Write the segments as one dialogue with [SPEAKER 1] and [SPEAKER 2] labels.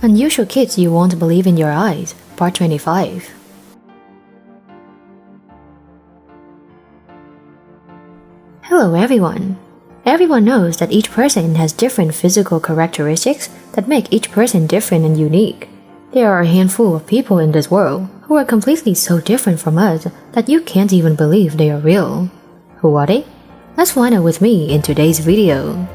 [SPEAKER 1] Unusual Kids You Won't Believe in Your Eyes, Part 25. Hello everyone. Everyone knows that each person has different physical characteristics that make each person different and unique. There are a handful of people in this world who are completely so different from us that you can't even believe they are real. Who are they? Let's find out with me in today's video.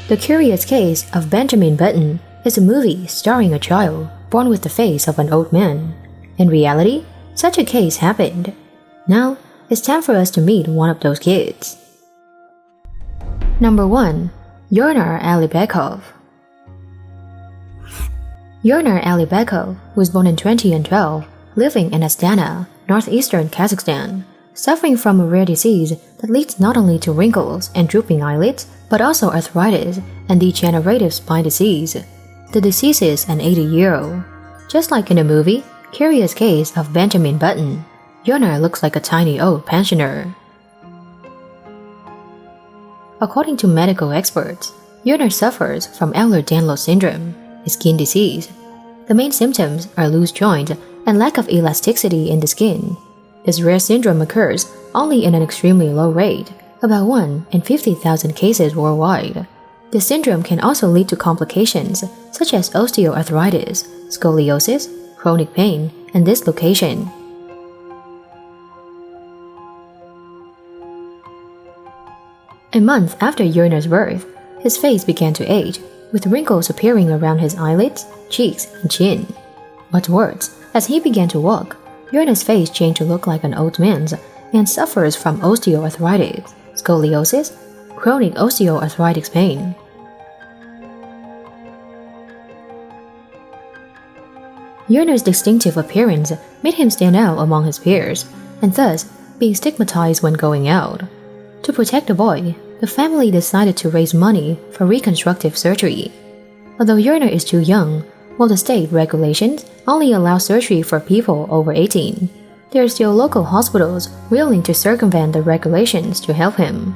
[SPEAKER 1] The Curious Case of Benjamin Button is a movie starring a child born with the face of an old man. In reality, such a case happened. Now, it's time for us to meet one of those kids. Number 1. Yonar Alibekov. Yonar Alibekov was born in 2012, living in Astana, northeastern Kazakhstan, suffering from a rare disease that leads not only to wrinkles and drooping eyelids, but also arthritis and degenerative spine disease. The disease is an 80-year-old. Just like in the movie Curious Case of Benjamin Button, Yonar looks like a tiny old pensioner. According to medical experts, Yonar suffers from Ehlers-Danlos syndrome, a skin disease. The main symptoms are loose joints and lack of elasticity in the skin. This rare syndrome occurs only in an extremely low rate, about 1 in 50,000 cases worldwide. This syndrome can also lead to complications such as osteoarthritis, scoliosis, chronic pain, and dislocation. A month after Yonar's birth, his face began to age, with wrinkles appearing around his eyelids, cheeks, and chin. What's worse, as he began to walk, Yonar's face changed to look like an old man's and suffers from osteoarthritis, scoliosis, chronic osteoarthritis pain. Yonar's distinctive appearance made him stand out among his peers, and thus being stigmatized when going out. To protect the boy, the family decided to raise money for reconstructive surgery. Although Yonar is too young, while the state regulations only allow surgery for people over 18, there are still local hospitals willing to circumvent the regulations to help him.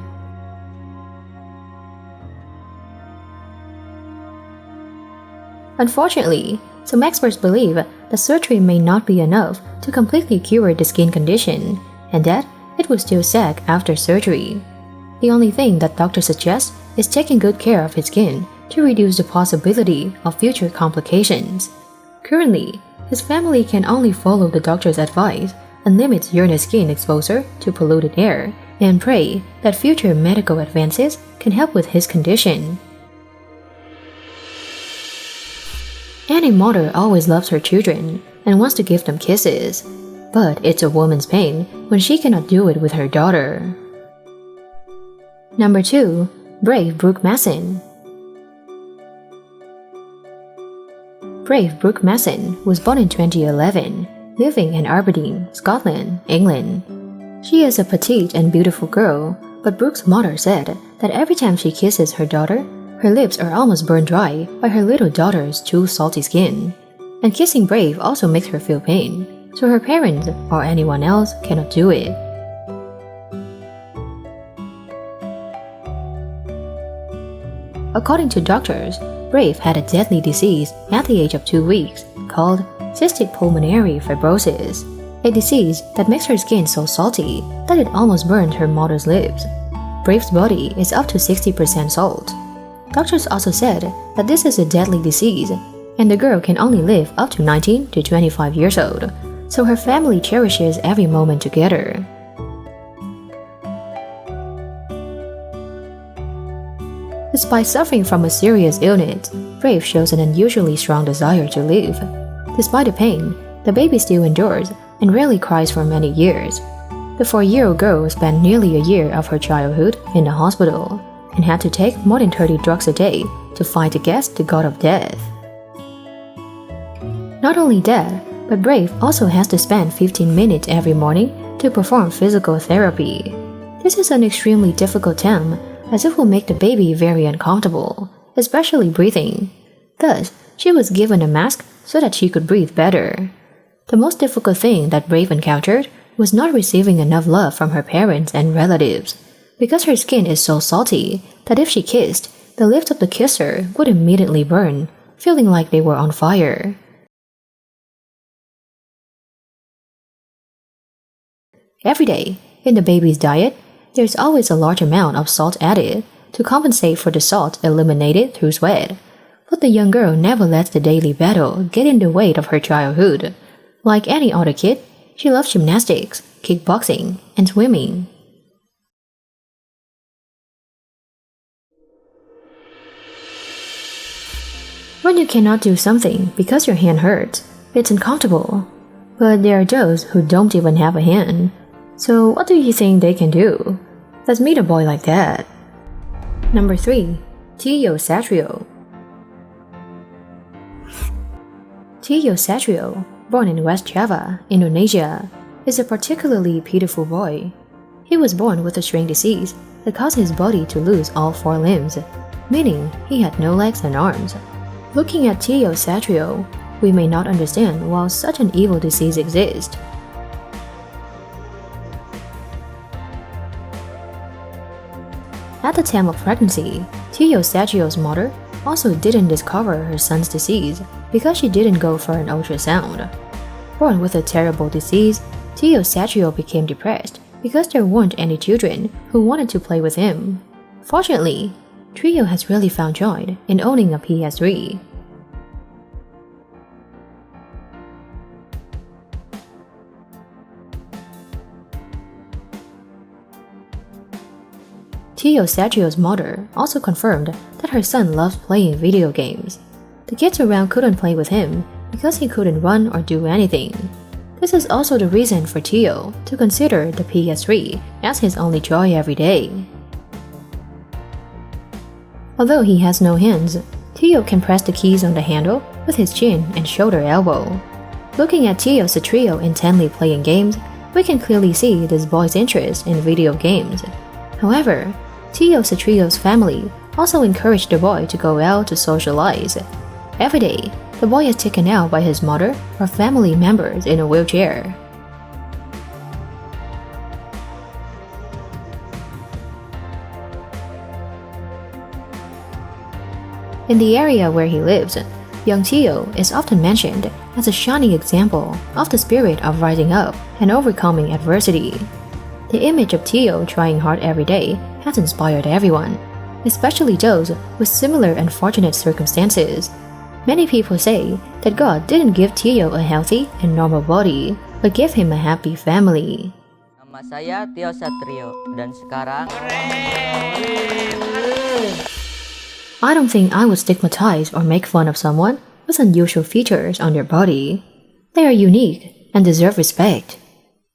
[SPEAKER 1] Unfortunately, some experts believe that surgery may not be enough to completely cure the skin condition, and that it will still sag after surgery. The only thing that doctors suggest is taking good care of his skin to reduce the possibility of future complications. Currently, his family can only follow the doctor's advice and limit Yonar's skin exposure to polluted air and pray that future medical advances can help with his condition. Any mother always loves her children and wants to give them kisses, but it's a woman's pain when she cannot do it with her daughter. Number 2. Brave Brooke Masson. Brave Brooke Masson was born in 2011, living in Aberdeen, Scotland, England. She is a petite and beautiful girl, but Brooke's mother said that every time she kisses her daughter, her lips are almost burned dry by her little daughter's too salty skin. And kissing Brave also makes her feel pain, so her parents or anyone else cannot do it. According to doctors, Brave had a deadly disease at the age of 2 weeks called cystic pulmonary fibrosis, a disease that makes her skin so salty that it almost burned her mother's lips. Brave's body is up to 60% salt. Doctors also said that this is a deadly disease, and the girl can only live up to 19 to 25 years old, so her family cherishes every moment together. Despite suffering from a serious illness, Brave shows an unusually strong desire to live. Despite the pain, the baby still endures and rarely cries for many years. The 4-year-old girl spent nearly a year of her childhood in the hospital and had to take more than 30 drugs a day to fight against the god of death. Not only that, but Brave also has to spend 15 minutes every morning to perform physical therapy. This is an extremely difficult time, as it will make the baby very uncomfortable, especially breathing. Thus, she was given a mask so that she could breathe better. The most difficult thing that Brave encountered was not receiving enough love from her parents and relatives, because her skin is so salty that if she kissed, the lips of the kisser would immediately burn, feeling like they were on fire. Every day, in the baby's diet, there's always a large amount of salt added to compensate for the salt eliminated through sweat. But the young girl never lets the daily battle get in the way of her childhood. Like any other kid, she loves gymnastics, kickboxing, and swimming. When you cannot do something because your hand hurts, it's uncomfortable. But there are those who don't even have a hand. So what do you think they can do? Let's meet a boy like that. Number 3. Tio Satrio. Tio Satrio, born in West Java, Indonesia, is a particularly beautiful boy. He was born with a string disease that caused his body to lose all 4 limbs, meaning he had no legs and arms. Looking at Tio Satrio, we may not understand why such an evil disease exists. At the time of pregnancy, Tio Satrio's mother also didn't discover her son's disease because she didn't go for an ultrasound. Born with a terrible disease, Tio Satrio became depressed because there weren't any children who wanted to play with him. Fortunately, Tio has really found joy in owning a PS3. Tio Satrio's mother also confirmed that her son loves playing video games. The kids around couldn't play with him because he couldn't run or do anything. This is also the reason for Tio to consider the PS3 as his only joy every day. Although he has no hands, Tio can press the keys on the handle with his chin and shoulder elbow. Looking at Tio Satrio intently playing games, we can clearly see this boy's interest in video games. However, Tio Satrio's family also encouraged the boy to go out to socialize. Every day, the boy is taken out by his mother or family members in a wheelchair. In the area where he lives, young Tio is often mentioned as a shining example of the spirit of rising up and overcoming adversity. The image of Tio trying hard every day has inspired everyone, especially those with similar unfortunate circumstances. Many people say that God didn't give Tio a healthy and normal body, but gave him a happy family.
[SPEAKER 2] Nama saya Tio Satrio dan sekarang
[SPEAKER 1] I don't think I would stigmatize or make fun of someone with unusual features on their body. They are unique and deserve respect.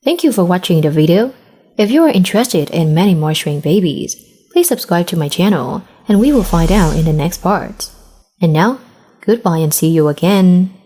[SPEAKER 1] Thank you for watching the video. If you are interested in many more shrink babies, please subscribe to my channel and we will find out in the next part. And now, goodbye and see you again.